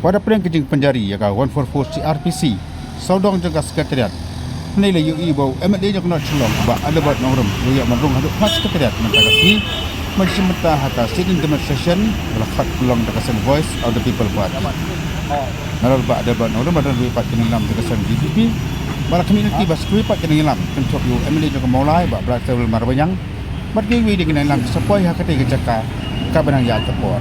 pada perang kejing penjari ya ka 144 CRPC saudong jaga sekretariat nilai UI bau MD nya kena celong ba ada bat nongrum ya marung haduk pas sekretariat mentaka si majimta hata sidin demonstration belakhat pulang dekasan voice of the people buat naral ba ada bat nongrum badan lui pat kenelam dekasan DPP bala community bas kui pat kenelam kencok yu MD nya kemulai ba berasal marbanyang bat giwi di kenelam sepoi hakati kecaka ka benang ya tepor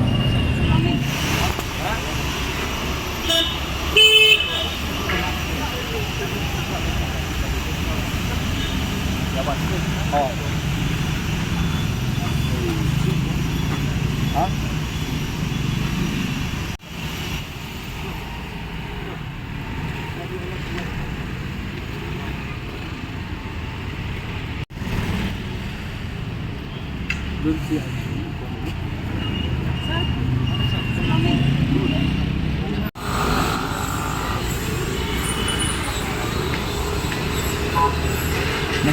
Nak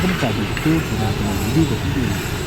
kena cakap itu, kita kena video betul.